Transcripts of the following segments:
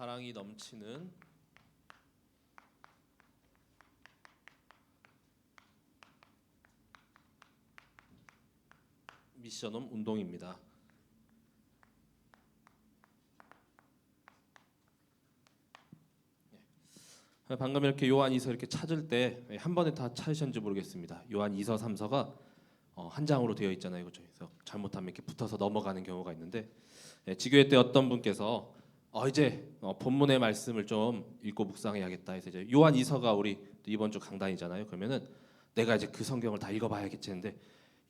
사랑이 넘치는 미션홈 운동입니다. 방금 이렇게 요한 2서 이렇게 찾을 때 한 번에 다 찾으셨는지 모르겠습니다. 요한 2서 3서가 한 장으로 되어 있잖아요. 그렇죠? 그래서 잘못하면 이렇게 붙어서 넘어가는 경우가 있는데 지교회 때 어떤 분께서 이제 본문의 말씀을 좀 읽고 묵상해야겠다 해서 이제 요한 2서가 우리 이번 주 강단이잖아요. 그러면은 내가 이제 그 성경을 다 읽어봐야겠지 했는데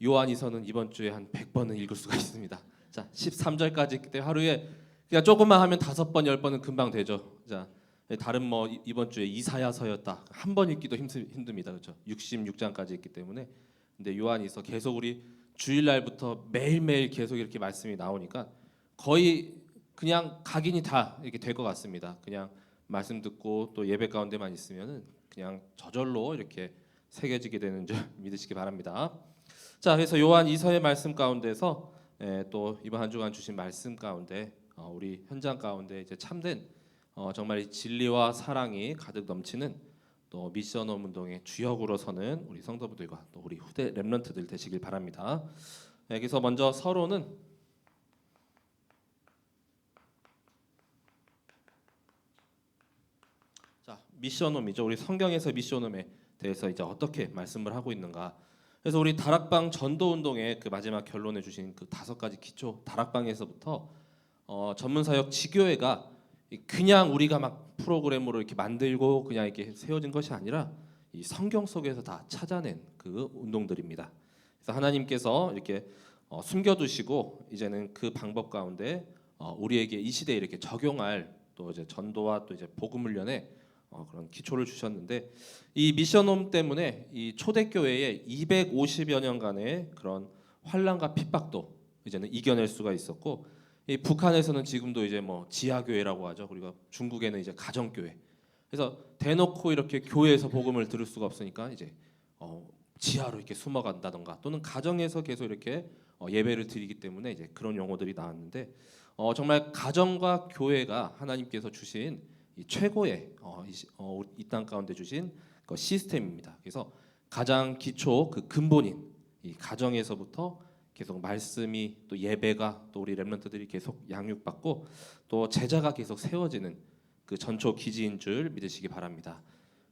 요한 2서는 이번 주에 한 100번은 읽을 수가 있습니다. 자, 13절까지 있기 때문에 하루에 그냥 조금만 하면 5번, 10번은 금방 되죠. 자, 다른 뭐 이번 주에 이사야서였다. 한 번 읽기도 힘듭니다. 그렇죠? 66장까지 있기 때문에. 근데 요한이서 계속 우리 주일날부터 매일매일 계속 이렇게 말씀이 나오니까 거의 그냥 각인이 다 이렇게 될 것 같습니다. 그냥 말씀 듣고 또 예배 가운데만 있으면은 그냥 저절로 이렇게 새겨지게 되는 줄 믿으시기 바랍니다. 자, 그래서 요한 이서의 말씀 가운데서 또 이번 한 주간 주신 말씀 가운데 우리 현장 가운데 이제 참된 정말 이 진리와 사랑이 가득 넘치는 또 미션홈 운동의 주역으로 서는 우리 성도분들과 또 우리 후대 렘넌트들 되시길 바랍니다. 여기서 먼저 서론은 자, 미션홈이죠. 우리 성경에서 미션홈에 대해서 이제 어떻게 말씀을 하고 있는가. 그래서 우리 다락방 전도 운동의 그 마지막 결론해 주신 그 5가지 기초 다락방에서부터 전문사역 지교회가 그냥 우리가 막 프로그램으로 이렇게 만들고 그냥 이렇게 세워진 것이 아니라 이 성경 속에서 다 찾아낸 그 운동들입니다. 그래서 하나님께서 이렇게 숨겨두시고 이제는 그 방법 가운데 우리에게 이 시대에 이렇게 적용할 또 이제 전도와 또 이제 복음 훈련에 그런 기초를 주셨는데 이 미션홈 때문에 이 초대교회의 250여 년간의 그런 환란과 핍박도 이제는 이겨낼 수가 있었고 이 북한에서는 지금도 이제 뭐 지하교회라고 하죠. 그리고 중국에는 이제 가정교회. 그래서 대놓고 이렇게 교회에서 복음을 들을 수가 없으니까 이제 지하로 이렇게 숨어간다던가 또는 가정에서 계속 이렇게 예배를 드리기 때문에 이제 그런 용어들이 나왔는데 정말 가정과 교회가 하나님께서 주신 이 최고의 이 땅 가운데 주신 그 시스템입니다. 그래서 가장 기초 그 근본인 이 가정에서부터 계속 말씀이 또 예배가 또 우리 렘넌트들이 계속 양육받고 또 제자가 계속 세워지는 그 전초 기지인 줄 믿으시기 바랍니다.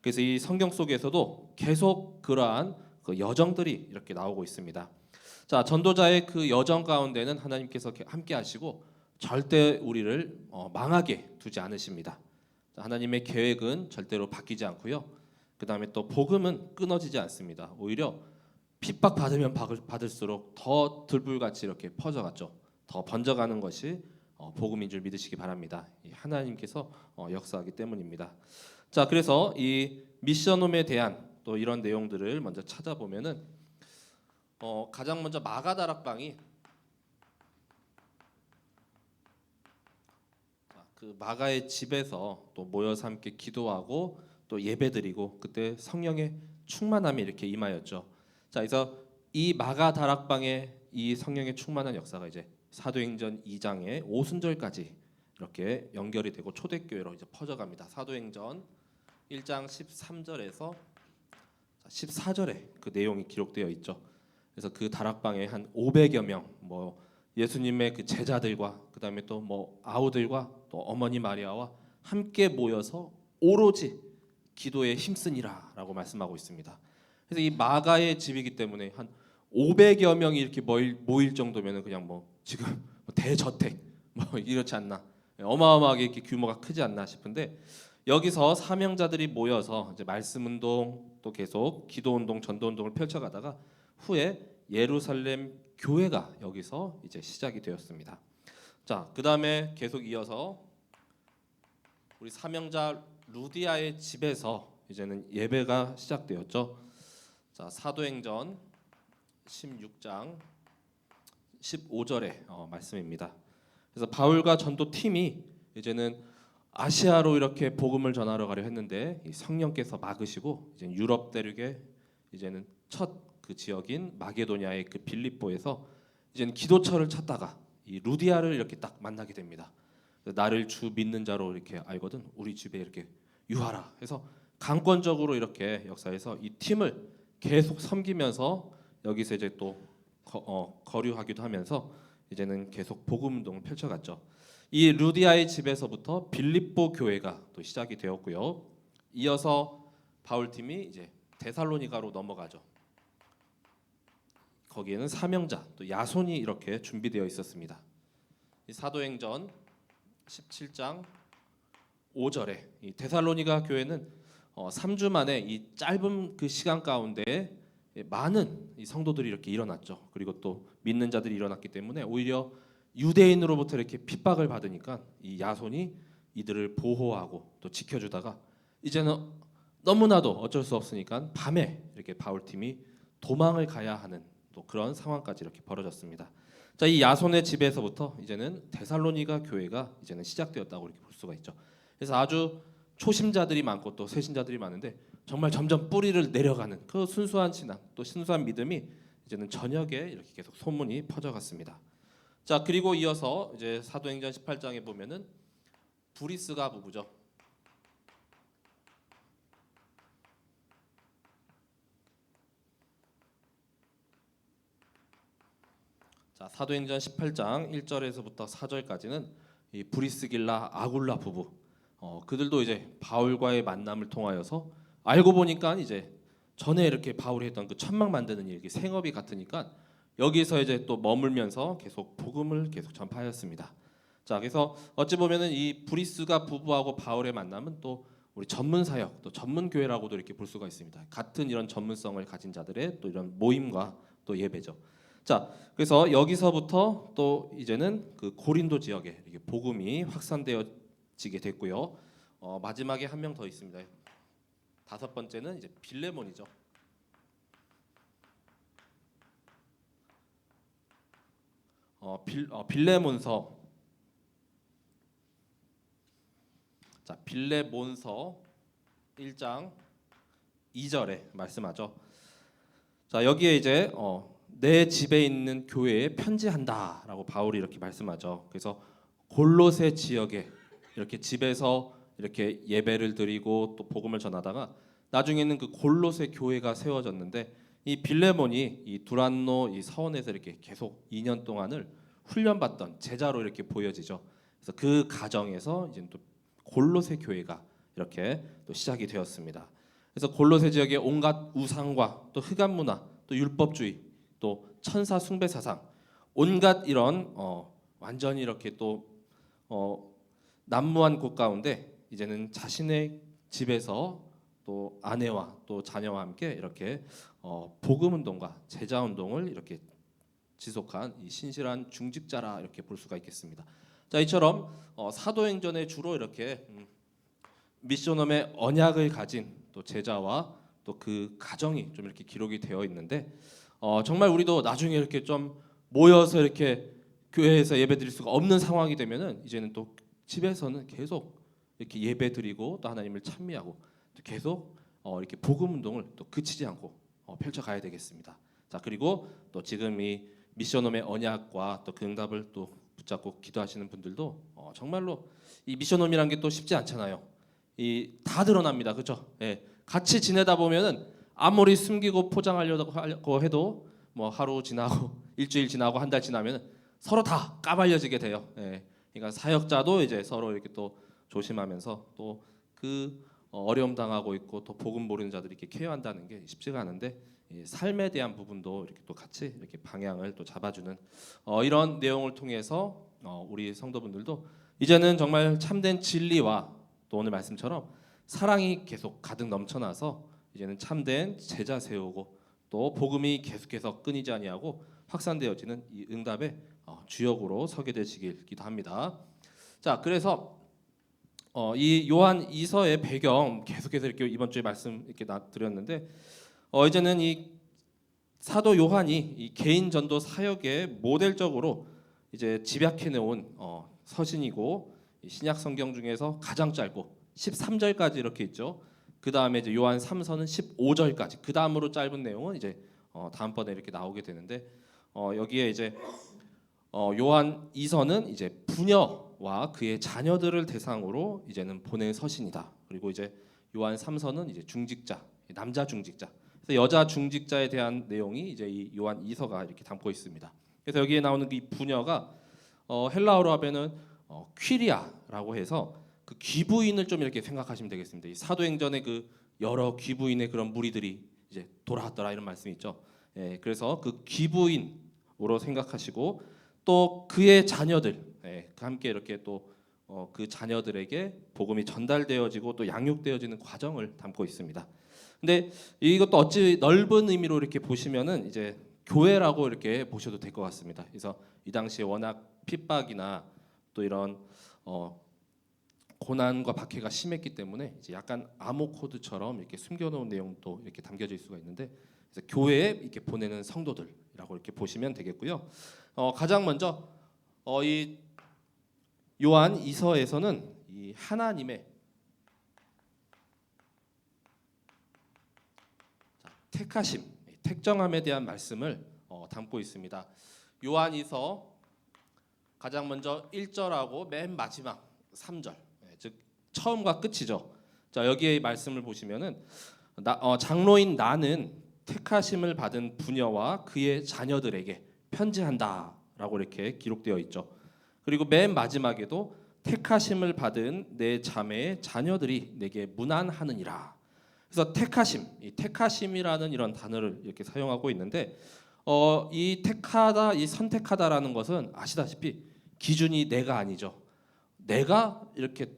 그래서 이 성경 속에서도 계속 그러한 그 여정들이 이렇게 나오고 있습니다. 자, 전도자의 그 여정 가운데는 하나님께서 함께 하시고 절대 우리를 망하게 두지 않으십니다. 하나님의 계획은 절대로 바뀌지 않고요. 그 다음에 또 복음은 끊어지지 않습니다. 오히려 핍박받으면 받을수록 더 들불같이 이렇게 퍼져갔죠. 더 번져가는 것이 복음인 줄 믿으시기 바랍니다. 하나님께서 역사하기 때문입니다. 자, 그래서 이 미션홈에 대한 또 이런 내용들을 먼저 찾아보면은 가장 먼저 마가다락방이 그 마가의 집에서 또 모여서 함께 기도하고 또 예배드리고 그때 성령의 충만함이 이렇게 임하였죠. 자, 그래서 이 마가 다락방의 이 성령의 충만한 역사가 이제 사도행전 2장의 오순절까지 이렇게 연결이 되고 초대교회로 이제 퍼져갑니다. 사도행전 1장 13절에서 14절에 그 내용이 기록되어 있죠. 그래서 그 다락방에 한 500여 명, 뭐 예수님의 그 제자들과 그다음에 또 뭐 아우들과 또 어머니 마리아와 함께 모여서 오로지 기도에 힘쓰니라라고 말씀하고 있습니다. 그래서 이 마가의 집이기 때문에 한 500여 명이 이렇게 모일 정도면은 그냥 뭐 지금 대저택 뭐 이렇지 않나, 어마어마하게 이렇게 규모가 크지 않나 싶은데 여기서 사명자들이 모여서 이제 말씀 운동 또 계속 기도 운동, 전도 운동을 펼쳐가다가 후에 예루살렘 교회가 여기서 이제 시작이 되었습니다. 자, 그 다음에 계속 이어서 우리 사명자 루디아의 집에서 이제는 예배가 시작되었죠. 자, 사도행전 16장 15절의 말씀입니다. 그래서 바울과 전도 팀이 이제는 아시아로 이렇게 복음을 전하러 가려 했는데 이 성령께서 막으시고 이제 유럽 대륙의 이제는 첫 그 지역인 마게도냐의 그 빌립보에서 이제는 기도처를 찾다가 이 루디아를 이렇게 딱 만나게 됩니다. 나를 주 믿는 자로 이렇게 알거든 우리 집에 이렇게 유하라 해서 강권적으로 이렇게 역사에서 이 팀을 계속 섬기면서 여기서 이제 또 거류하기도 하면서 이제는 계속 복음 운동을 펼쳐갔죠. 이 루디아의 집에서부터 빌립보 교회가 또 시작이 되었고요. 이어서 바울 팀이 이제 데살로니가로 넘어가죠. 거기에는 사명자 또 야손이 이렇게 준비되어 있었습니다. 이 사도행전 17장 5절에 이 데살로니가 교회는 3주 만에 이 짧은 그 시간 가운데 많은 이 성도들이 이렇게 일어났죠. 그리고 또 믿는 자들이 일어났기 때문에 오히려 유대인으로부터 이렇게 핍박을 받으니까 이 야손이 이들을 보호하고 또 지켜주다가 이제는 너무나도 어쩔 수 없으니까 밤에 이렇게 바울 팀이 도망을 가야 하는 또 그런 상황까지 이렇게 벌어졌습니다. 자, 이 야손의 집에서부터 이제는 데살로니가 교회가 이제는 시작되었다고 이렇게 볼 수가 있죠. 그래서 아주 초심자들이 많고 또 새신자들이 많은데 정말 점점 뿌리를 내려가는 그 순수한 신앙 또 순수한 믿음이 이제는 전역에 이렇게 계속 소문이 퍼져갔습니다. 자, 그리고 이어서 이제 사도행전 18장에 보면은 브리스가 부부죠. 자, 사도행전 18장 1절에서부터 4절까지는 이 브리스길라 아굴라 부부 그들도 이제 바울과의 만남을 통하여서 알고 보니까 이제 전에 이렇게 바울이 했던 그 천막 만드는 일, 생업이 같으니까 여기서 이제 또 머물면서 계속 복음을 계속 전파하였습니다. 자, 그래서 어찌 보면은 이 브리스가 부부하고 바울의 만남은 또 우리 전문 사역, 또 전문 교회라고도 이렇게 볼 수가 있습니다. 같은 이런 전문성을 가진 자들의 또 이런 모임과 또 예배죠. 자, 그래서 여기서부터 또 이제는 그 고린도 지역에 이렇게 복음이 확산되어지게 됐고요. 마지막에 한 명 더 있습니다. 다섯 번째는 이제 빌레몬이죠. 빌레몬서. 자, 빌레몬서 1장 2절에 말씀하죠. 자, 여기에 이제 내 집에 있는 교회에 편지한다라고 바울이 이렇게 말씀하죠. 그래서 골로새 지역에 이렇게 집에서 이렇게 예배를 드리고 또 복음을 전하다가 나중에는 그 골로새 교회가 세워졌는데 이 빌레몬이 이 두란노 이 서원에서 이렇게 계속 2년 동안을 훈련받던 제자로 이렇게 보여지죠. 그래서 그 가정에서 이제 또 골로새 교회가 이렇게 또 시작이 되었습니다. 그래서 골로새 지역의 온갖 우상과 또 흑암 문화, 또 율법주의, 또 천사 숭배 사상, 온갖 이런 완전히 이렇게 또 난무한 곳 가운데 이제는 자신의 집에서 또 아내와 또 자녀와 함께 이렇게 복음 운동과 제자 운동을 이렇게 지속한 이 신실한 중직자라 이렇게 볼 수가 있겠습니다. 자, 이처럼 사도행전에 주로 이렇게 미션홈의 언약을 가진 또 제자와 또 그 가정이 좀 이렇게 기록이 되어 있는데 정말 우리도 나중에 이렇게 좀 모여서 이렇게 교회에서 예배드릴 수가 없는 상황이 되면은 이제는 또 집에서는 계속 이렇게 예배드리고 또 하나님을 찬미하고 또 계속 이렇게 복음 운동을 또 그치지 않고 펼쳐가야 되겠습니다. 자, 그리고 또 지금 이 미션홈의 언약과 또 그 응답을 또 붙잡고 기도하시는 분들도 정말로 이 미션홈이란 게 또 쉽지 않잖아요. 이 다 드러납니다, 그렇죠? 예, 같이 지내다 보면은 아무리 숨기고 포장하려고 해도 뭐 하루 지나고 일주일 지나고 한 달 지나면 서로 다 까발려지게 돼요. 예, 그러니까 사역자도 이제 서로 이렇게 또 조심하면서 또 그 어려움 당하고 있고 또 복음 모르는 자들이 이렇게 케어한다는 게 쉽지가 않은데 삶에 대한 부분도 이렇게 또 같이 이렇게 방향을 또 잡아주는 이런 내용을 통해서 우리 성도분들도 이제는 정말 참된 진리와 또 오늘 말씀처럼 사랑이 계속 가득 넘쳐나서 이제는 참된 제자 세우고 또 복음이 계속해서 끊이지 아니하고 확산되어지는 이 응답의 주역으로 서게 되시길 기도합니다. 자, 그래서 이 요한 2서의 배경 계속해서 이렇게 이번 주에 말씀 이렇게 드렸는데 이제는 이 사도 요한이 이 개인 전도 사역의 모델적으로 이제 집약해 놓은 서신이고 신약 성경 중에서 가장 짧고 13절까지 이렇게 있죠. 그 다음에 이제 요한 3서는 15절까지. 그 다음으로 짧은 내용은 이제 다음번에 이렇게 나오게 되는데 여기에 이제 요한 2서는 이제 부녀 부녀와 그의 자녀들을 대상으로 이제는 보낸 서신이다. 그리고 이제 요한 3서는 이제 중직자, 남자 중직자. 그래서 여자 중직자에 대한 내용이 이제 이 요한 2서가 이렇게 담고 있습니다. 그래서 여기에 나오는 이 부녀가 헬라어로 하면은 퀴리아라고 해서 그 귀부인을 좀 이렇게 생각하시면 되겠습니다. 이 사도행전의 그 여러 귀부인의 그런 무리들이 이제 돌아왔더라 이런 말씀이 있죠. 예, 그래서 그 귀부인으로 생각하시고 또 그의 자녀들, 예, 함께 이렇게 또 그 자녀들에게 복음이 전달되어지고 또 양육되어지는 과정을 담고 있습니다. 근데 이것도 어찌 넓은 의미로 이렇게 보시면은 이제 교회라고 이렇게 보셔도 될 것 같습니다. 그래서 이 당시에 워낙 핍박이나 또 이런 고난과 박해가 심했기 때문에 이제 약간 암호 코드처럼 이렇게 숨겨놓은 내용도 이렇게 담겨질 수가 있는데, 그래서 교회에 이렇게 보내는 성도들이라고 이렇게 보시면 되겠고요. 가장 먼저 이 요한 2서에서는 이 하나님의 택하심, 택정함에 대한 말씀을 담고 있습니다. 요한 2서 가장 먼저 1절하고 맨 마지막 3절, 즉 처음과 끝이죠. 자, 여기에 말씀을 보시면은 장로인 나는 택하심을 받은 부녀와 그의 자녀들에게 편지한다라고 이렇게 기록되어 있죠. 그리고 맨 마지막에도 택하심을 받은 내 자매의 자녀들이 내게 문안하느니라. 그래서 택하심, 이 택하심이라는 이런 단어를 이렇게 사용하고 있는데, 이 택하다, 이 선택하다라는 것은 아시다시피 기준이 내가 아니죠. 내가 이렇게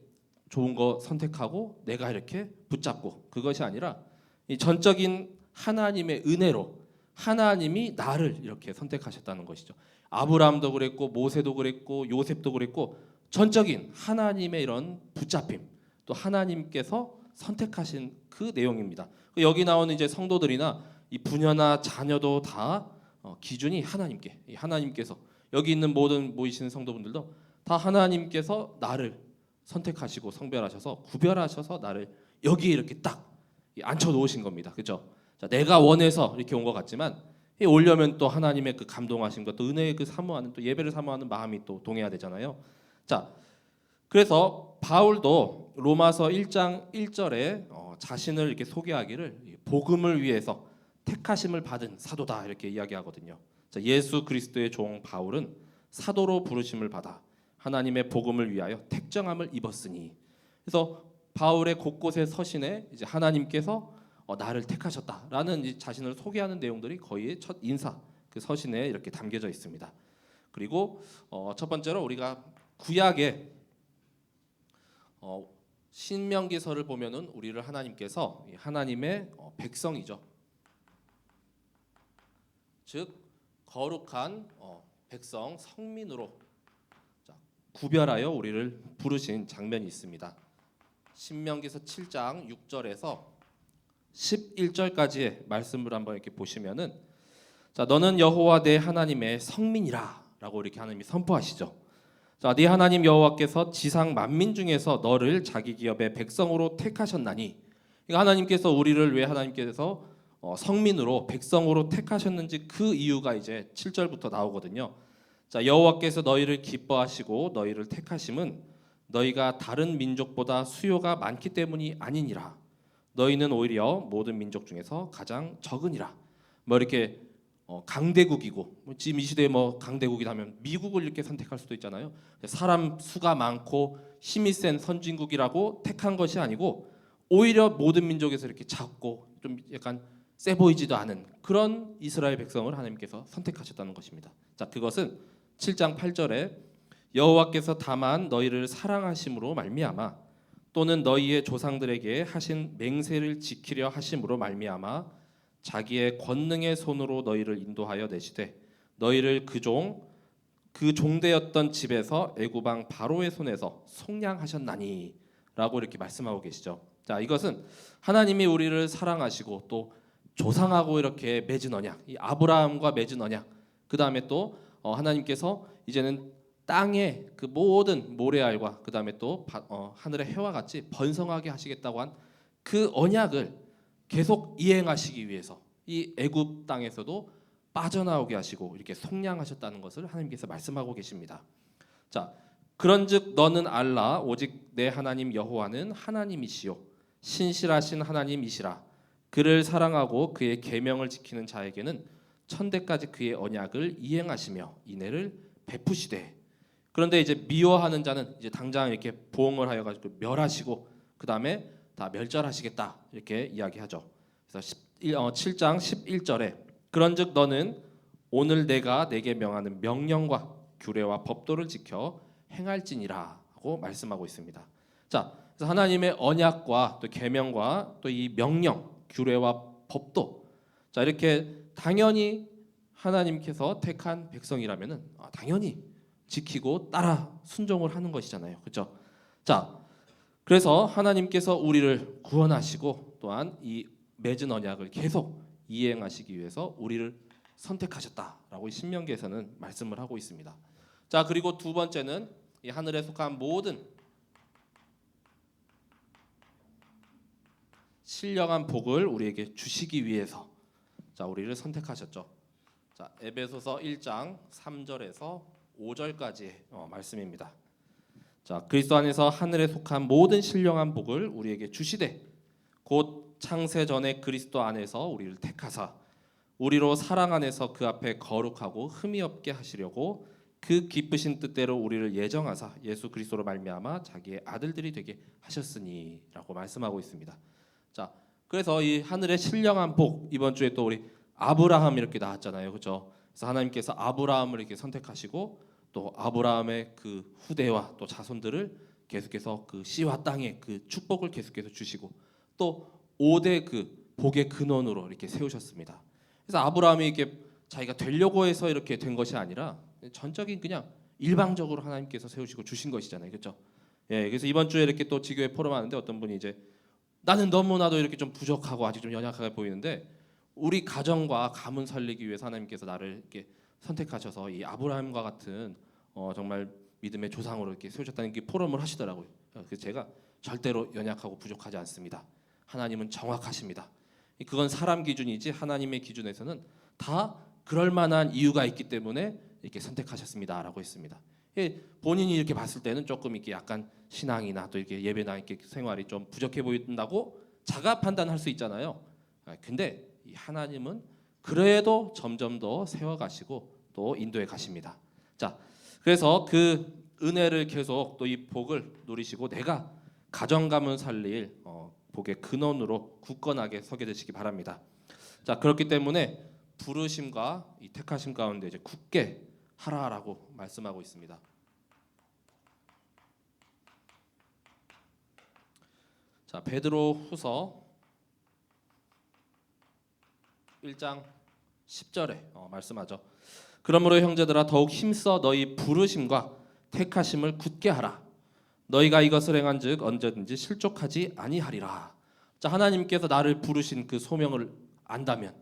좋은 거 선택하고 내가 이렇게 붙잡고, 그것이 아니라 이 전적인 하나님의 은혜로 하나님이 나를 이렇게 선택하셨다는 것이죠. 아브라함도 그랬고 모세도 그랬고 요셉도 그랬고 전적인 하나님의 이런 붙잡힘, 또 하나님께서 선택하신 그 내용입니다. 여기 나오는 이제 성도들이나 이 부녀나 자녀도 다 기준이 하나님께서 여기 있는 모든 모이시는 성도분들도 다 하나님께서 나를 선택하시고 성별하셔서 구별하셔서 나를 여기에 이렇게 딱 앉혀 놓으신 겁니다. 그렇죠? 자, 내가 원해서 이렇게 온 것 같지만 오려면 또 하나님의 그 감동하심과 또 은혜의 그 사모하는, 또 예배를 사모하는 마음이 또 동해야 되잖아요. 자, 그래서 바울도 로마서 1장 1절에 자신을 이렇게 소개하기를 복음을 위해서 택하심을 받은 사도다 이렇게 이야기하거든요. 자, 예수 그리스도의 종 바울은 사도로 부르심을 받아 하나님의 복음을 위하여 택정함을 입었으니, 그래서 바울의 곳곳의 서신에 이제 하나님께서 나를 택하셨다라는 이 자신을 소개하는 내용들이 거의 첫 인사 그 서신에 이렇게 담겨져 있습니다. 그리고 첫 번째로 우리가 구약의 신명기서를 보면은 우리를 하나님께서 하나님의 백성이죠. 즉 거룩한 백성 성민으로 구별하여 우리를 부르신 장면이 있습니다. 신명기서 7장 6절에서 11절까지의 말씀을 한번 이렇게 보시면은, 자, 너는 여호와 내 하나님의 성민이라라고 이렇게 하나님이 선포하시죠. 자, 네 하나님 여호와께서 지상 만민 중에서 너를 자기 기업의 백성으로 택하셨나니, 그러니까 하나님께서 우리를 왜 하나님께서 성민으로 백성으로 택하셨는지 그 이유가 이제 7절부터 나오거든요. 자, 여호와께서 너희를 기뻐하시고 너희를 택하심은 너희가 다른 민족보다 수요가 많기 때문이 아니니라. 너희는 오히려 모든 민족 중에서 가장 적으니라. 뭐 이렇게 강대국이고, 지금 이 시대에 뭐 강대국이라면 미국을 이렇게 선택할 수도 있잖아요. 사람 수가 많고 힘이 센 선진국이라고 택한 것이 아니고 오히려 모든 민족에서 이렇게 작고 좀 약간 세 보이지도 않은 그런 이스라엘 백성을 하나님께서 선택하셨다는 것입니다. 자, 그것은 7장 8절에 여호와께서 다만 너희를 사랑하심으로 말미암아 또는 너희의 조상들에게 하신 맹세를 지키려 하심으로 말미암아 자기의 권능의 손으로 너희를 인도하여 내시되 너희를 그 종되었던 집에서 애굽 왕 바로의 손에서 속량하셨나니 라고 이렇게 말씀하고 계시죠. 자, 이것은 하나님이 우리를 사랑하시고 또 조상하고 이렇게 맺은 언약, 이 아브라함과 맺은 언약, 그 다음에 또 하나님께서 이제는 땅의 그 모든 모래알과 그 다음에 또 하늘의 해와 같이 번성하게 하시겠다고 한 그 언약을 계속 이행하시기 위해서 이 애굽 땅에서도 빠져나오게 하시고 이렇게 속량하셨다는 것을 하나님께서 말씀하고 계십니다. 자, 그런즉 너는 알라 오직 내 하나님 여호와는 하나님이시요 신실하신 하나님이시라. 그를 사랑하고 그의 계명을 지키는 자에게는 천대까지 그의 언약을 이행하시며 인애를 베푸시되. 그런데 이제 미워하는 자는 이제 당장 이렇게 보응을 하여 가지고 멸하시고 그 다음에 다 멸절하시겠다 이렇게 이야기하죠. 그래서 7장 11절에 그런즉 너는 오늘 내가 내게 명하는 명령과 규례와 법도를 지켜 행할지니라 하고 말씀하고 있습니다. 자, 그래서 하나님의 언약과 또 계명과 또 이 명령, 규례와 법도 자 이렇게 당연히 하나님께서 택한 백성이라면은 당연히 지키고 따라 순종을 하는 것이잖아요. 그렇죠? 자, 그래서 하나님께서 우리를 구원하시고 또한 이 맺은 언약을 계속 이행하시기 위해서 우리를 선택하셨다라고 신명기에서는 말씀을 하고 있습니다. 자, 그리고 두 번째는 이 하늘에 속한 모든 신령한 복을 우리에게 주시기 위해서 자, 우리를 선택하셨죠. 자, 에베소서 1장 3절에서 5절까지의 말씀입니다. 자, 그리스도 안에서 하늘에 속한 모든 신령한 복을 우리에게 주시되 곧 창세 전에 그리스도 안에서 우리를 택하사 우리로 사랑 안에서 그 앞에 거룩하고 흠이 없게 하시려고 그 기쁘신 뜻대로 우리를 예정하사 예수 그리스도로 말미암아 자기의 아들들이 되게 하셨으니라고 말씀하고 있습니다. 자, 그래서 이 하늘의 신령한 복 이번 주에 또 우리 아브라함 이렇게 나왔잖아요, 그렇죠? 그래서 하나님께서 아브라함을 이렇게 선택하시고 또 아브라함의 그 후대와 또 자손들을 계속해서 그 씨와 땅의 그 축복을 계속해서 주시고 또 5대 그 복의 근원으로 이렇게 세우셨습니다. 그래서 아브라함이 이렇게 자기가 되려고 해서 이렇게 된 것이 아니라 전적인 그냥 일방적으로 하나님께서 세우시고 주신 것이잖아요, 그렇죠? 예, 그래서 이번 주에 이렇게 또 지교회 포럼 하는데 어떤 분이 이제 나는 너무나도 이렇게 좀 부족하고 아직 좀 연약하게 보이는데 우리 가정과 가문 살리기 위해서 하나님께서 나를 이렇게 선택하셔서 이 아브라함과 같은 정말 믿음의 조상으로 이렇게 세우셨다는 게 포럼을 하시더라고요. 그래서 제가 절대로 연약하고 부족하지 않습니다. 하나님은 정확하십니다. 그건 사람 기준이지 하나님의 기준에서는 다 그럴 만한 이유가 있기 때문에 이렇게 선택하셨습니다라고 했습니다. 본인이 이렇게 봤을 때는 조금 이렇게 약간 신앙이나 또 이렇게 예배나 이렇게 생활이 좀 부족해 보인다고 자가 판단할 수 있잖아요. 근데 이 하나님은 그래도 점점 더 세워가시고 또 인도해 가십니다. 자, 그래서 그 은혜를 계속 또 이 복을 누리시고 내가 가정 가문 살릴 복의 근원으로 굳건하게 서게 되시기 바랍니다. 자, 그렇기 때문에 부르심과 이 택하심 가운데 이제 굳게 하라라고 말씀하고 있습니다. 자, 베드로후서 1장 10절에 말씀하죠. 그러므로 형제들아 더욱 힘써 너희 부르심과 택하심을 굳게 하라. 너희가 이것을 행한즉 언제든지 실족하지 아니하리라. 자, 하나님께서 나를 부르신 그 소명을 안다면,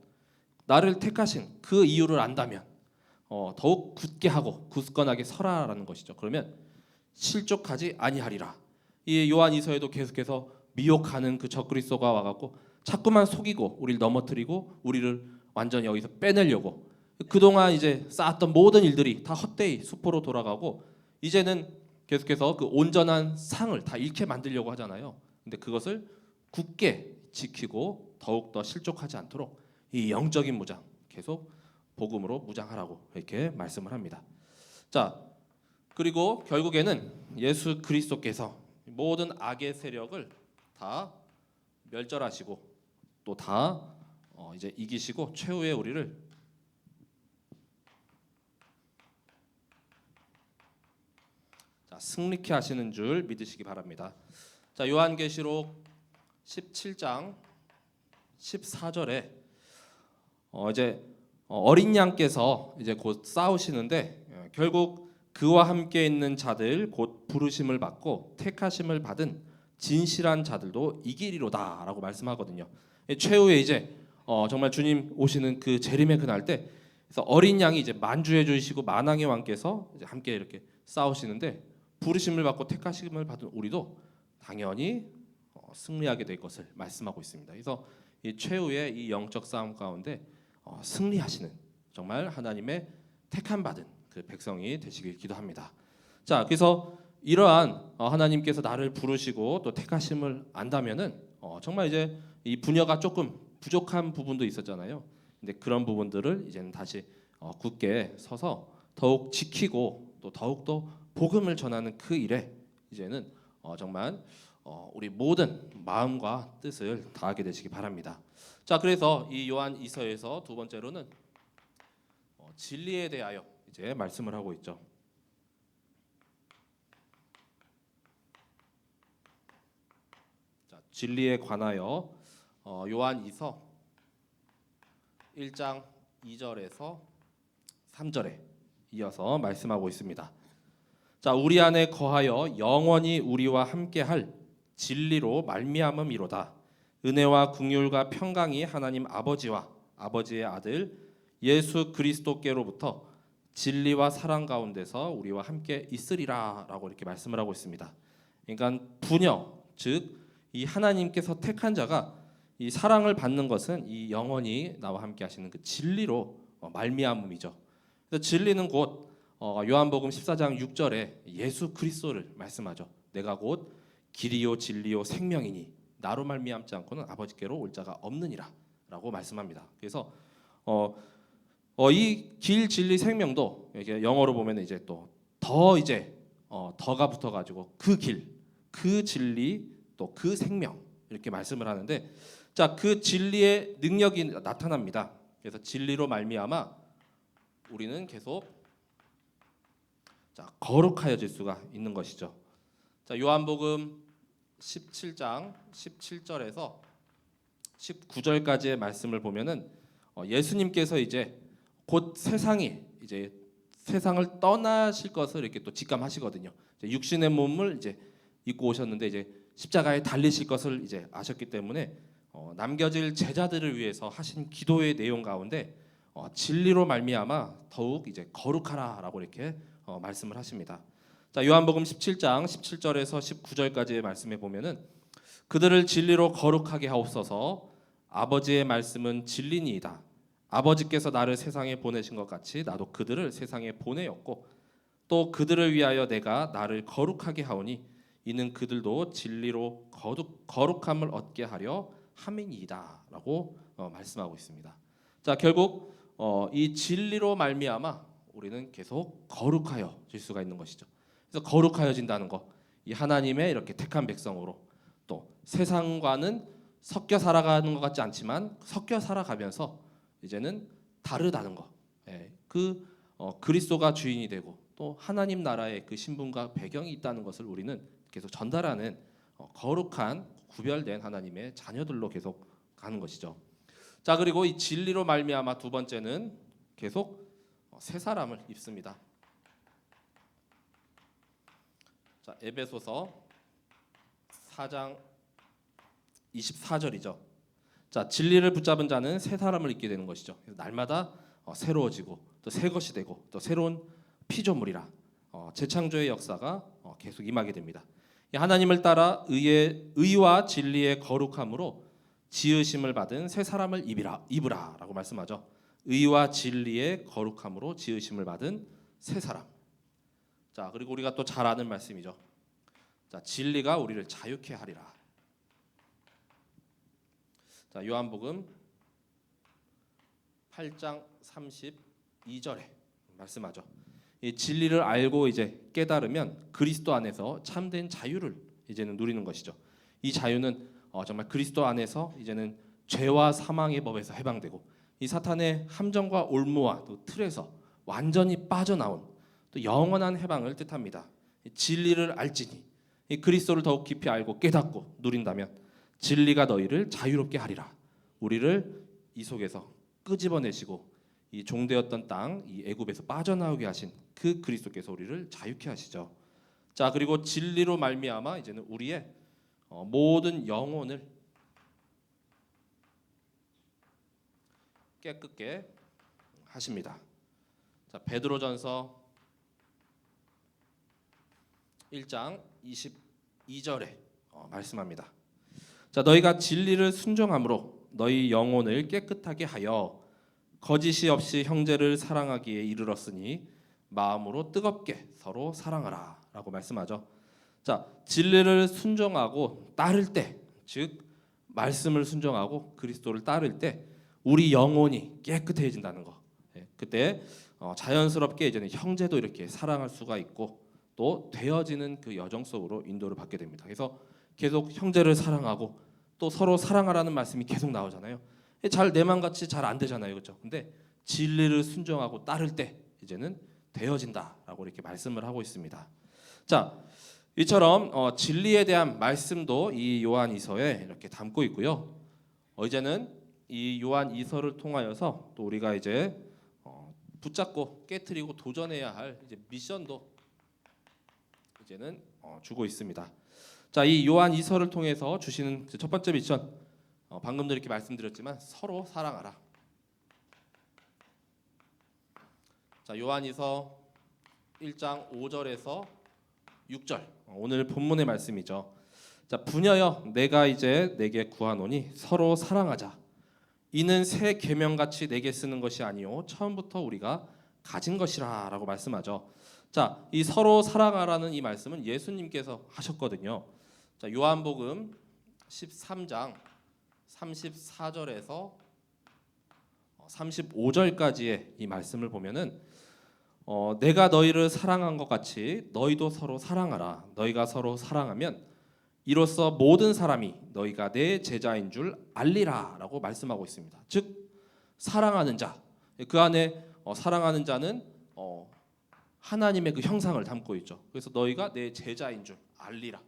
나를 택하신 그 이유를 안다면 더욱 굳게 하고 굳건하게 서라라는 것이죠. 그러면 실족하지 아니하리라. 이 요한 이서에도 계속해서 미혹하는 그 적그리스도가 와갖고 자꾸만 속이고 우리를 넘어뜨리고 우리를 완전히 여기서 빼내려고 그동안 이제 쌓았던 모든 일들이 다 헛되이 수포로 돌아가고 이제는 계속해서 그 온전한 상을 다 잃게 만들려고 하잖아요. 근데 그것을 굳게 지키고 더욱더 실족하지 않도록 이 영적인 무장 계속 복음으로 무장하라고 이렇게 말씀을 합니다. 자, 그리고 결국에는 예수 그리스도께서 모든 악의 세력을 다 멸절하시고 또 다 이제 이기시고 최후의 우리를 자, 승리케 하시는 줄 믿으시기 바랍니다. 자, 요한계시록 17장 14절에 이제 어린 양께서 이제 곧 싸우시는데 결국 그와 함께 있는 자들 곧 부르심을 받고 택하심을 받은 진실한 자들도 이기리로다라고 말씀하거든요. 최후에 이제 정말 주님 오시는 그 재림의 그날 때 그래서 어린 양이 이제 만주해 주시고 만왕의 왕께서 이제 함께 이렇게 싸우시는데 부르심을 받고 택하심을 받은 우리도 당연히 승리하게 될 것을 말씀하고 있습니다. 그래서 이 최후의 이 영적 싸움 가운데 승리하시는 정말 하나님의 택함 받은 그 백성이 되시길 기도합니다. 자, 그래서 이러한 하나님께서 나를 부르시고 또 택하심을 안다면은 정말 이제 이 분야가 조금 부족한 부분도 있었잖아요. 근데 그런 부분들을 이제는 다시 굳게 서서 더욱 지키고 또 더욱더 복음을 전하는 그 일에 이제는 정말 우리 모든 마음과 뜻을 다하게 되시기 바랍니다. 자, 그래서 이 요한 이서에서 두 번째로는 진리에 대하여 이제 말씀을 하고 있죠. 자, 진리에 관하여 요한 이서 1장 2절에서 3절에 이어서 말씀하고 있습니다. 자, 우리 안에 거하여 영원히 우리와 함께할 진리로 말미암음이로다. 은혜와 긍휼과 평강이 하나님 아버지와 아버지의 아들 예수 그리스도께로부터 진리와 사랑 가운데서 우리와 함께 있으리라라고 이렇게 말씀을 하고 있습니다. 그러니까 부녀, 즉 이 하나님께서 택한 자가 이 사랑을 받는 것은 이 영원히 나와 함께 하시는 그 진리로 말미암음이죠. 그래서 진리는 곧 요한복음 14장 6절에 예수 그리스도를 말씀하죠. 내가 곧 길이요 진리요 생명이니 나로 말미암지 않고는 아버지께로 올 자가 없느니라라고 말씀합니다. 그래서 이 길 진리 생명도 이게 영어로 보면 이제 또 더 이제 더가 붙어가지고 그 길, 그 진리 또 그 생명 이렇게 말씀을 하는데, 자, 그 진리의 능력이 나타납니다. 그래서 진리로 말미암아 우리는 계속 거룩하여질 수가 있는 것이죠. 자, 요한복음 17장 17절에서 19절까지의 말씀을 보면은 예수님께서 이제 곧 세상이 이제 세상을 떠나실 것을 이렇게 또 직감하시거든요. 육신의 몸을 이제 입고 오셨는데 이제 십자가에 달리실 것을 이제 아셨기 때문에 남겨질 제자들을 위해서 하신 기도의 내용 가운데 진리로 말미암아 더욱 이제 거룩하라라고 이렇게 말씀을 하십니다. 자, 요한복음 17장 17절에서 19절까지의 말씀에 보면은 그들을 진리로 거룩하게 하옵소서. 아버지의 말씀은 진리니이다. 아버지께서 나를 세상에 보내신 것 같이 나도 그들을 세상에 보내었고 또 그들을 위하여 내가 나를 거룩하게 하오니 이는 그들도 진리로 거룩함을 얻게 하려 함이니이다라고 말씀하고 있습니다. 자, 결국 이 진리로 말미암아 우리는 계속 거룩하여질 수가 있는 것이죠. 그래서 거룩하여진다는 거, 이 하나님의 이렇게 택한 백성으로 또 세상과는 섞여 살아가는 것 같지 않지만 섞여 살아가면서 이제는 다르다는 거, 그 그리스도가 주인이 되고 또 하나님 나라의 그 신분과 배경이 있다는 것을 우리는 계속 전달하는 거룩한 구별된 하나님의 자녀들로 계속 가는 것이죠. 자, 그리고 이 진리로 말미암아 두 번째는 계속 새 사람을 입습니다. 자, 에베소서 4장 24절이죠. 자, 진리를 붙잡은 자는 새 사람을 입게 되는 것이죠. 그래서 날마다 새로워지고 또 새 것이 되고 또 새로운 피조물이라 재창조의 역사가 계속 임하게 됩니다. 하나님을 따라 의와 진리의 거룩함으로 지으심을 받은 새 사람을 입으라라고 말씀하죠. 의와 진리의 거룩함으로 지으심을 받은 새 사람. 자, 그리고 우리가 또 잘 아는 말씀이죠. 자, 진리가 우리를 자유케 하리라. 자, 요한복음 8장 32절에 말씀하죠. 이 진리를 알고 이제 깨달으면 그리스도 안에서 참된 자유를 이제는 누리는 것이죠. 이 자유는 정말 그리스도 안에서 이제는 죄와 사망의 법에서 해방되고 이 사탄의 함정과 올무와 또 틀에서 완전히 빠져나온 또 영원한 해방을 뜻합니다. 진리를 알지니 이 그리스도를 더욱 깊이 알고 깨닫고 누린다면 진리가 너희를 자유롭게 하리라. 우리를 이 속에서 끄집어내시고 이 종되었던 땅, 이 애굽에서 빠져나오게 하신 그 그리스도께서 우리를 자유케 하시죠. 자, 그리고 진리로 말미암아 이제는 우리의 모든 영혼을 깨끗게 하십니다. 자, 베드로전서 1장 22절에 말씀합니다. 자, 너희가 진리를 순종함으로 너희 영혼을 깨끗하게 하여 거짓이 없이 형제를 사랑하기에 이르렀으니 마음으로 뜨겁게 서로 사랑하라라고 말씀하죠. 자, 진리를 순종하고 따를 때, 즉 말씀을 순종하고 그리스도를 따를 때 우리 영혼이 깨끗해진다는 거. 그때 자연스럽게 이제는 형제도 이렇게 사랑할 수가 있고 또 되어지는 그 여정 속으로 인도를 받게 됩니다. 그래서 계속 형제를 사랑하고 또 서로 사랑하라는 말씀이 계속 나오잖아요. 잘 내 맘같이 잘 안 되잖아요, 그렇죠? 근데 진리를 순종하고 따를 때 이제는 되어진다라고 이렇게 말씀을 하고 있습니다. 자, 이처럼 진리에 대한 말씀도 이 요한이서에 이렇게 담고 있고요. 이제는 이 요한이서를 통하여서 또 우리가 이제 붙잡고 깨트리고 도전해야 할 이제 미션도 이제는 주고 있습니다. 자, 이 요한이서를 통해서 주시는 첫 번째 미션, 방금도 이렇게 말씀드렸지만 서로 사랑하라. 자, 요한이서 1장 5절에서 6절, 오늘 본문의 말씀이죠. 자, 부녀여 내가 이제 내게 구하노니 서로 사랑하자. 이는 새 계명같이 내게 쓰는 것이 아니요 처음부터 우리가 가진 것이라라고 말씀하죠. 자, 이 서로 사랑하라는 이 말씀은 예수님께서 하셨거든요. 자, 요한복음 13장 34절에서 35절까지의 이 말씀을 보면은 내가 너희를 사랑한 것 같이 너희도 서로 사랑하라. 너희가 서로 사랑하면 이로써 모든 사람이 너희가 내 제자인 줄 알리라라고 말씀하고 있습니다. 즉 사랑하는 자, 그 안에 사랑하는 자는 하나님의 그 형상을 담고 있죠. 그래서 너희가 내 제자인 줄 알리라.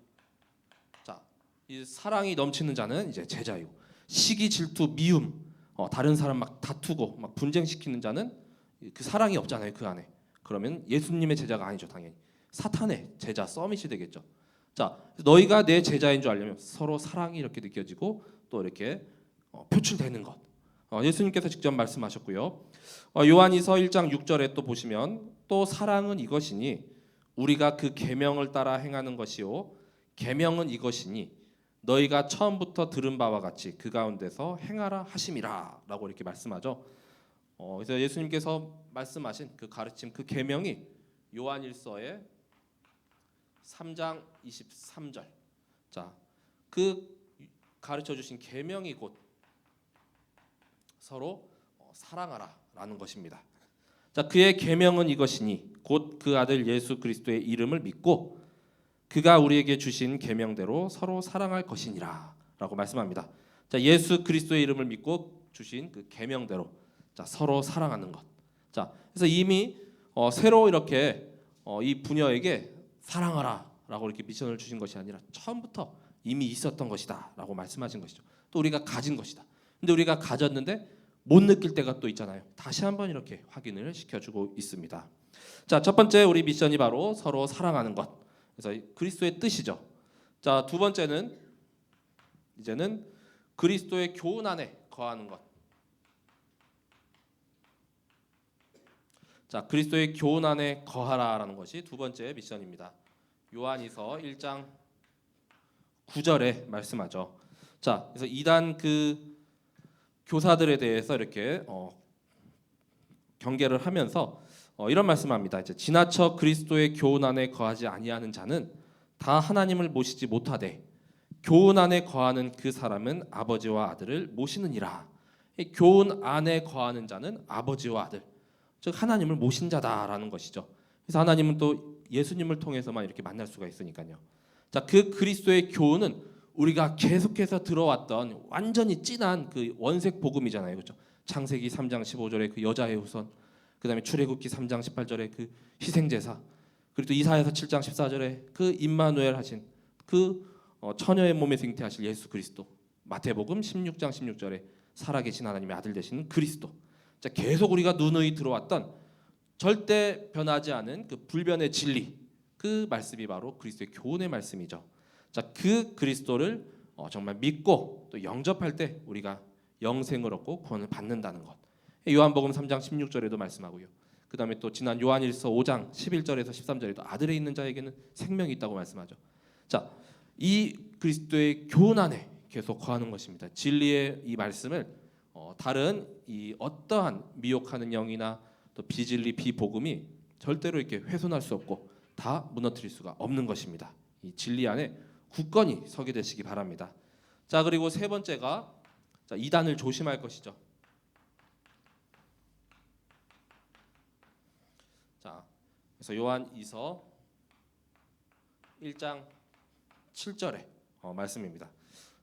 자, 이 사랑이 넘치는 자는 이제 제자이고, 시기, 질투, 미움, 다른 사람 막 다투고 막 분쟁시키는 자는 그 사랑이 없잖아요, 그 안에. 그러면 예수님의 제자가 아니죠, 당연히. 사탄의 제자, 서밋이 되겠죠. 자, 너희가 내 제자인 줄 알려면 서로 사랑이 이렇게 느껴지고 또 이렇게 표출되는 것. 예수님께서 직접 말씀하셨고요. 요한이서 1장 6절에 또 보시면 또 사랑은 이것이니 우리가 그 계명을 따라 행하는 것이요 계명은 이것이니 너희가 처음부터 들은 바와 같이 그 가운데서 행하라 하심이라라고 이렇게 말씀하죠. 그래서 예수님께서 말씀하신 그 가르침, 그 계명이 요한일서의 3장 23절. 자, 그 가르쳐 주신 계명이 곧 서로 사랑하라라는 것입니다. 자, 그의 계명은 이것이니 곧 그 아들 예수 그리스도의 이름을 믿고 그가 우리에게 주신 계명대로 서로 사랑할 것이니라라고 말씀합니다. 자, 예수 그리스도의 이름을 믿고 주신 그 계명대로 자, 서로 사랑하는 것. 자, 그래서 이미 새로 이렇게 이 부녀에게 사랑하라라고 이렇게 미션을 주신 것이 아니라 처음부터 이미 있었던 것이다라고 말씀하신 것이죠. 또 우리가 가진 것이다. 근데 우리가 가졌는데 못 느낄 때가 또 있잖아요. 다시 한번 이렇게 확인을 시켜주고 있습니다. 자, 첫 번째 우리 미션이 바로 서로 사랑하는 것. 그래서 그리스도의 뜻이죠. 자, 두 번째는 이제는 그리스도의 교훈 안에 거하는 것. 자, 그리스도의 교훈 안에 거하라라는 것이 두 번째 미션입니다. 요한이서 1장 9절에 말씀하죠. 자, 그래서 이단 그 교사들에 대해서 이렇게 경계를 하면서 이런 말씀합니다. 이제 지나쳐 그리스도의 교훈 안에 거하지 아니하는 자는 다 하나님을 모시지 못하되 교훈 안에 거하는 그 사람은 아버지와 아들을 모시느니라. 이 교훈 안에 거하는 자는 아버지와 아들, 즉 하나님을 모신 자다라는 것이죠. 그래서 하나님은 또 예수님을 통해서만 이렇게 만날 수가 있으니까요. 자, 그 그리스도의 교훈은 우리가 계속해서 들어왔던 완전히 진한 그 원색 복음이잖아요, 그렇죠? 창세기 3장 15절에 그 여자의 후손, 그다음에 출애굽기 3장 18절에 그 희생제사, 그리고 또 이사야서 7장 14절에 그 임마누엘 하신 그 처녀의 몸에서 잉태하실 예수 그리스도, 마태복음 16장 16절에 살아계신 하나님의 아들 되시는 그리스도. 자, 계속 우리가 누누이 들어왔던 절대 변하지 않은 그 불변의 진리, 그 말씀이 바로 그리스도의 교훈의 말씀이죠. 자, 그 그리스도를 정말 믿고 또 영접할 때 우리가 영생을 얻고 구원을 받는다는 것. 요한복음 3장 16절에도 말씀하고요. 그다음에 또 지난 요한일서 5장 11절에서 13절에도 아들에 있는 자에게는 생명이 있다고 말씀하죠. 자, 이 그리스도의 교훈 안에 계속 거하는 것입니다. 진리의 이 말씀을 다른 이 어떠한 미혹하는 영이나 또 비진리 비복음이 절대로 이렇게 훼손할 수 없고 다 무너뜨릴 수가 없는 것입니다. 이 진리 안에 굳건히 서게 되시기 바랍니다. 자, 그리고 세 번째가 이단을 조심할 것이죠. 자, 그래서 요한 2서 1장 7절의 말씀입니다.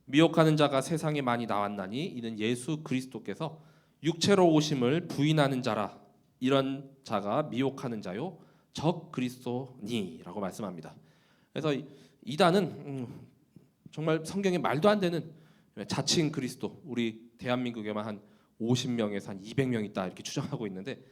미혹하는 자가 세상에 많이 나왔나니 이는 예수 그리스도께서 육체로 오심을 부인하는 자라. 이런 자가 미혹하는 자요 적 그리스도니라고 말씀합니다. 그래서 이단은 정말 성경에 말도 안 되는 자칭 그리스도, 우리 대한민국에만 한 50명에서 한 200명 있다 이렇게 추정하고 있는데,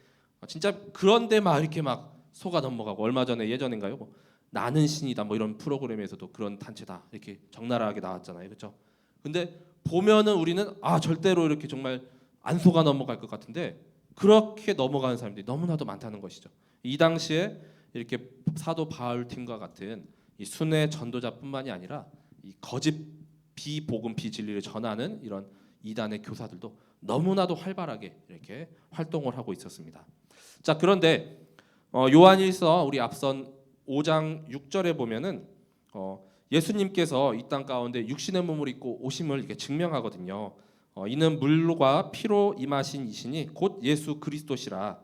진짜 그런데 막 이렇게 막 속아 넘어가고, 얼마 전에 예전인가요? 뭐 나는 신이다 뭐 이런 프로그램에서도 그런 단체다 이렇게 적나라하게 나왔잖아요, 그렇죠? 근데 보면은 우리는 절대로 이렇게 정말 안 속아 넘어갈 것 같은데 그렇게 넘어가는 사람들이 너무나도 많다는 것이죠. 이 당시에 이렇게 사도 바울팀과 같은 이 순회 전도자뿐만이 아니라 이 거짓 비복음 비진리를 전하는 이런 이단의 교사들도 너무나도 활발하게 이렇게 활동을 하고 있었습니다. 자, 그런데 요한일서 우리 앞선 5장 6절에 보면은 예수님께서 이 땅 가운데 육신의 몸을 입고 오심을 이렇게 증명하거든요. 이는 물과 피로 임하신 이시니 곧 예수 그리스도시라.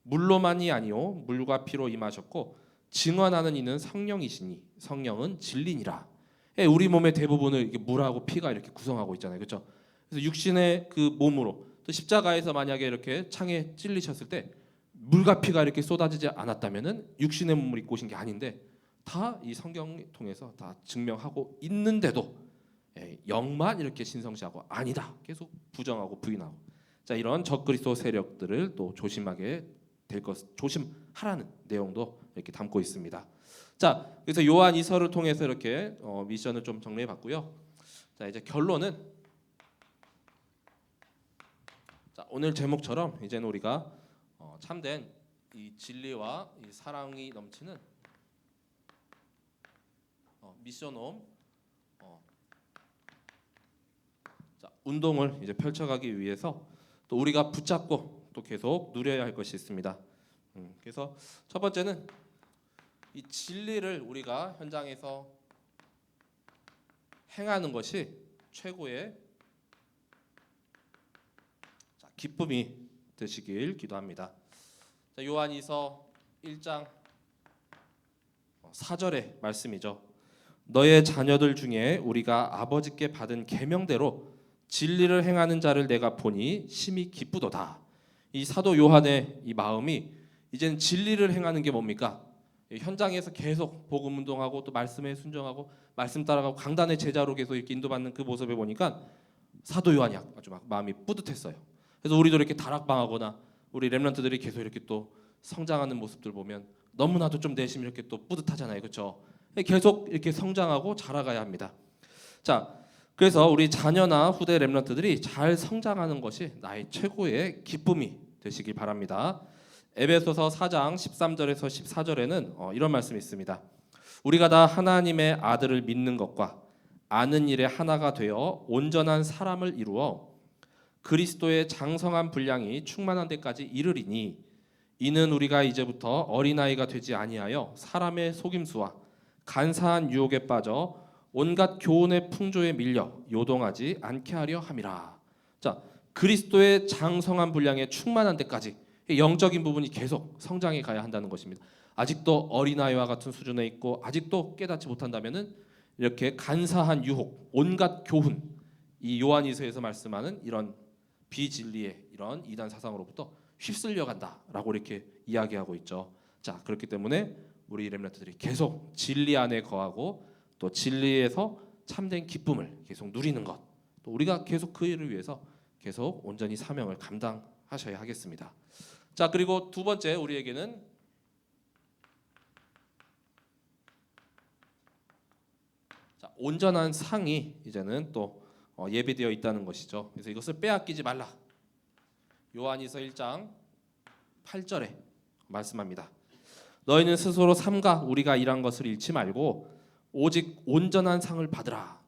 물로만이 아니요 물과 피로 임하셨고 증언하는 이는 성령이시니 성령은 진리니라. 우리 몸의 대부분을 이렇게 물하고 피가 이렇게 구성하고 있잖아요, 그렇죠? 그래서 육신의 그 몸으로, 또 십자가에서 만약에 이렇게 창에 찔리셨을 때 물과 피가 이렇게 쏟아지지 않았다면은 육신의 몸을 입고 오신 게 아닌데, 다 이 성경을 통해서 다 증명하고 있는데도 영만 이렇게 신성시하고 아니다 계속 부정하고 부인하고, 자, 이런 적그리스도 세력들을 또 조심하게 될 것, 조심하라는 내용도 이렇게 담고 있습니다. 자, 그래서 요한 이서를 통해서 이렇게 미션을 좀 정리해 봤고요. 자, 이제 결론은, 자, 오늘 제목처럼 이제는 우리가 참된 이 진리와 이 사랑이 넘치는 미션홈 운동을 이제 펼쳐가기 위해서 또 우리가 붙잡고 또 계속 누려야 할 것이 있습니다. 그래서 첫 번째는 이 진리를 우리가 현장에서 행하는 것이 최고의 기쁨이 되시길 기도합니다. 자, 요한이서 1장 4절의 말씀이죠. 너의 자녀들 중에 우리가 아버지께 받은 계명대로 진리를 행하는 자를 내가 보니 심히 기쁘도다. 이 사도 요한의 이 마음이 이제는 진리를 행하는 게 뭡니까? 현장에서 계속 복음 운동하고 또 말씀에 순종하고 말씀 따라가고 강단의 제자로 계속 이렇게 인도받는 그 모습을 보니까 사도 요한이 아주 막 마음이 뿌듯했어요. 그래서 우리도 이렇게 다락방하거나 우리 렘넌트들이 계속 이렇게 또 성장하는 모습들 보면 너무나도 좀 내심 이렇게 또 뿌듯하잖아요, 그렇죠? 계속 이렇게 성장하고 자라가야 합니다. 자, 그래서 우리 자녀나 후대 렘넌트들이 잘 성장하는 것이 나의 최고의 기쁨이 되시길 바랍니다. 에베소서 4장 13절에서 14절에는 이런 말씀이 있습니다. 우리가 다 하나님의 아들을 믿는 것과 아는 일에 하나가 되어 온전한 사람을 이루어 그리스도의 장성한 분량이 충만한 데까지 이르리니 이는 우리가 이제부터 어린아이가 되지 아니하여 사람의 속임수와 간사한 유혹에 빠져 온갖 교훈의 풍조에 밀려 요동하지 않게 하려 함이라. 자, 그리스도의 장성한 분량에 충만한 데까지 영적인 부분이 계속 성장해 가야 한다는 것입니다. 아직도 어린아이와 같은 수준에 있고 아직도 깨닫지 못한다면은 이렇게 간사한 유혹, 온갖 교훈, 이 요한이서에서 말씀하는 이런 비진리의 이런 이단 사상으로부터 휩쓸려 간다라고 이렇게 이야기하고 있죠. 자, 그렇기 때문에 우리 렘넌트들이 계속 진리 안에 거하고 또 진리에서 참된 기쁨을 계속 누리는 것, 또 우리가 계속 그 일을 위해서 계속 온전히 사명을 감당하셔야 하겠습니다. 자, 그리고 두 번째 우리에게는 온전한 상이 이제는 또 예비되어 있다는 것이죠. 그래서 이것을 빼앗기지 말라. 요한이서 1장 8절에 말씀합니다. 너희는 스스로 삼가 우리가 일한 것을 잃지 말고 오직 온전한 상을 받으라.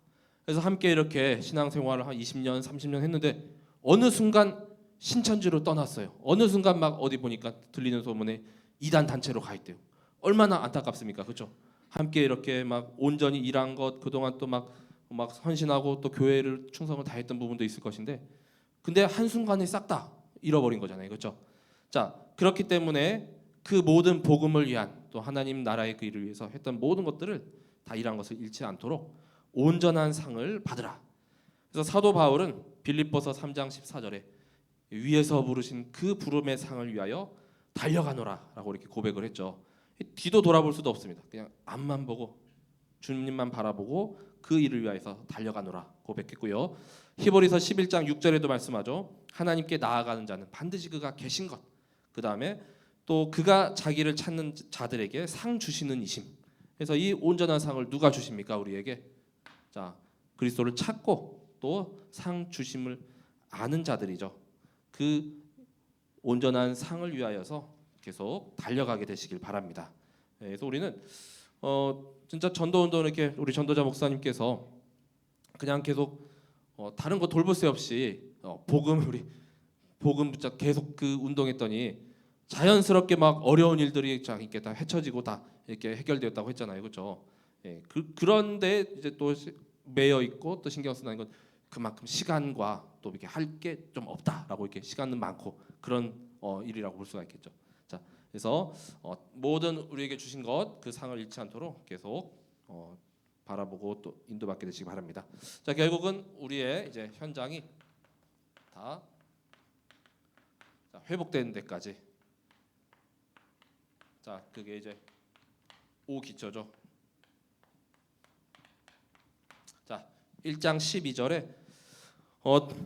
그래서 함께 이렇게 신앙생활을 한 20년, 30년 했는데 어느 순간 신천지로 떠났어요. 어느 순간 막 어디 보니까 들리는 소문에 이단 단체로 가 있대요. 얼마나 안타깝습니까, 그렇죠? 함께 이렇게 막 온전히 일한 것, 그동안 또 막 헌신하고 또 교회를 충성을 다했던 부분도 있을 것인데, 근데 한 순간에 싹 다 잃어버린 거잖아요, 그렇죠? 자, 그렇기 때문에 그 모든 복음을 위한 또 하나님 나라의 그 일을 위해서 했던 모든 것들을 다 일한 것을 잃지 않도록 온전한 상을 받으라. 그래서 사도 바울은 빌립보서 3장 14절에 위에서 부르신 그 부름의 상을 위하여 달려가노라라고 이렇게 고백을 했죠. 뒤도 돌아볼 수도 없습니다. 그냥 앞만 보고 주님만 바라보고 그 일을 위하여서 달려가노라 고백했고요. 히브리서 11장 6절에도 말씀하죠. 하나님께 나아가는 자는 반드시 그가 계신 것, 그 다음에 또 그가 자기를 찾는 자들에게 상 주시는 이심. 그래서 이 온전한 상을 누가 주십니까? 우리에게. 자, 그리스도를 찾고 또 상 주심을 아는 자들이죠. 그 온전한 상을 위하여서 계속 달려가게 되시길 바랍니다. 그래서 우리는 진짜 전도운동 이렇게 우리 전도자 목사님께서 그냥 계속 다른 거 돌볼 새 없이 복음 붙잡 계속 그 운동했더니 자연스럽게 막 어려운 일들이 이렇게 다 헤쳐지고 다 이렇게 해결되었다고 했잖아요, 그렇죠? 예, 그런데 이제 또 매여 있고 또 신경 쓰는 건 그만큼 시간과 또 이렇게 할 게 좀 없다라고 이렇게 시간은 많고 그런 일이라고 볼 수가 있겠죠. 자, 그래서 모든 우리에게 주신 것 그 상을 잃지 않도록 계속 바라보고 또 인도받게 되시기 바랍니다. 자, 결국은 우리의 이제 현장이 다 회복되는 데까지. 자, 그게 이제 5기초죠. 자, 1장 12절에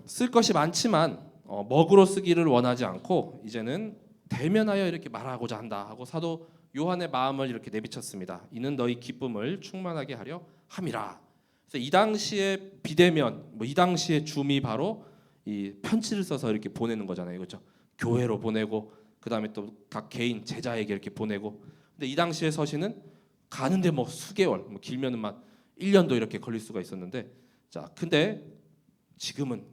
쓸 것이 많지만 먹으로 쓰기를 원하지 않고 이제는 대면하여 이렇게 말하고자 한다 하고 사도 요한의 마음을 이렇게 내비쳤습니다. 이는 너희 기쁨을 충만하게 하려 함이라. 그래서 이 당시에 비대면, 이 당시에 줌이 바로 이 편지를 써서 이렇게 보내는 거잖아요, 그렇죠? 교회로 보내고 그 다음에 또 각 개인 제자에게 이렇게 보내고. 근데 이 당시에 서신은 가는데 뭐 수개월, 뭐 길면은 막 1년도 이렇게 걸릴 수가 있었는데, 자, 근데 지금은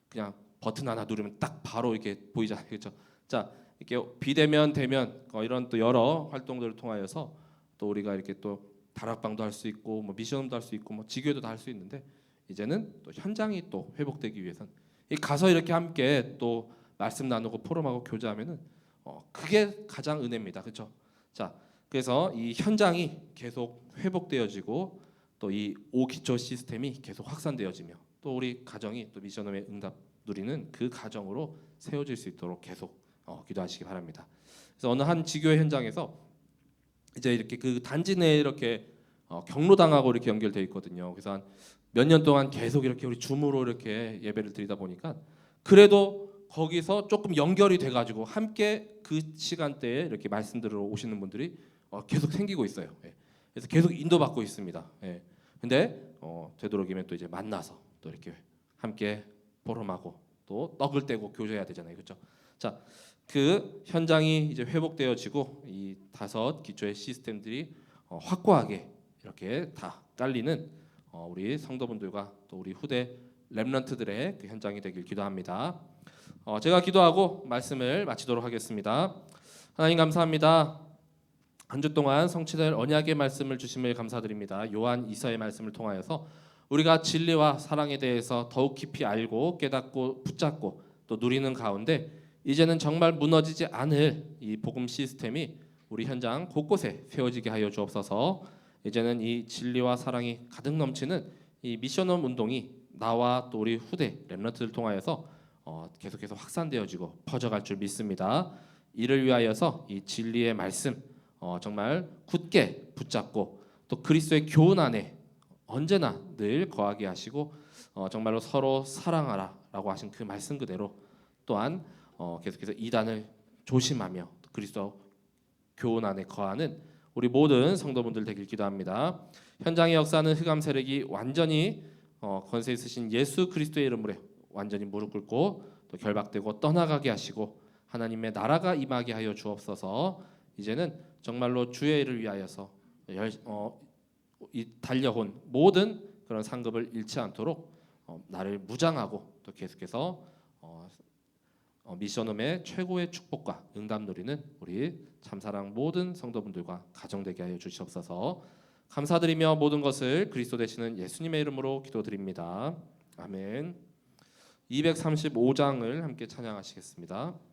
그냥 버튼 하나 누르면 딱 바로 이렇게 보이잖아요, 그렇죠? 자, 이렇게 비대면 대면 이런 또 여러 활동들을 통하여서 또 우리가 이렇게 또 다락방도 할 수 있고 뭐 미션도 할 수 있고 뭐 지교도 다 할 수 있는데, 이제는 또 현장이 또 회복되기 위해선 가서 이렇게 함께 또 말씀 나누고 포럼하고 교제하면은 그게 가장 은혜입니다, 그렇죠? 자, 그래서 이 현장이 계속 회복되어지고 또 이 5기초 시스템이 계속 확산되어지며 또 우리 가정이 또 미션홈의 응답 누리는 그 가정으로 세워질 수 있도록 계속 기도하시기 바랍니다. 그래서 어느 한 지교회 현장에서 이제 이렇게 그 단지 내에 이렇게 경로당하고 이렇게 연결되어 있거든요. 그래서 한 몇 년 동안 계속 이렇게 우리 줌으로 이렇게 예배를 드리다 보니까 그래도 거기서 조금 연결이 돼가지고 함께 그 시간대에 이렇게 말씀 들으러 오시는 분들이 계속 생기고 있어요. 예. 그래서 계속 인도받고 있습니다. 예. 근데 되도록이면 또 이제 만나서 또 이렇게 함께 포럼하고 또 떡을 떼고 교제해야 되잖아요, 그렇죠? 자, 그 현장이 이제 회복되어지고 이 5기초의 시스템들이 확고하게 이렇게 다 깔리는 우리 성도분들과 또 우리 후대 렘넌트들의 그 현장이 되길 기도합니다. 제가 기도하고 말씀을 마치도록 하겠습니다. 하나님 감사합니다. 한 주 동안 성취될 언약의 말씀을 주심을 감사드립니다. 요한 이서의 말씀을 통하여서 우리가 진리와 사랑에 대해서 더욱 깊이 알고 깨닫고 붙잡고 또 누리는 가운데 이제는 정말 무너지지 않을 이 복음 시스템이 우리 현장 곳곳에 세워지게 하여 주옵소서. 이제는 이 진리와 사랑이 가득 넘치는 이 미션홈 운동이 나와 또 우리 후대 렘넌트를 통하여서 계속해서 확산되어지고 퍼져갈 줄 믿습니다. 이를 위하여서 이 진리의 말씀 정말 굳게 붙잡고 또 그리스도의 교훈 안에 언제나 늘 거하게 하시고 정말로 서로 사랑하라라고 하신 그 말씀 그대로 또한 계속해서 이단을 조심하며 그리스도 교훈 안에 거하는 우리 모든 성도분들 되길 기도합니다. 현장의 역사는 흑암 세력이 완전히 권세 있으신 예수 그리스도의 이름으로 완전히 무릎 꿇고 또 결박되고 떠나가게 하시고 하나님의 나라가 임하게 하여 주옵소서. 이제는 정말로 주의 일을 위하여서 달려온 모든 그런 상급을 잃지 않도록 나를 무장하고 또 계속해서 미션홈의 최고의 축복과 응답 누리는 우리 참사랑 모든 성도분들과 가정되게 하여 주시옵소서. 감사드리며 모든 것을 그리스도 되시는 예수님의 이름으로 기도드립니다. 아멘. 235장을 함께 찬양하시겠습니다.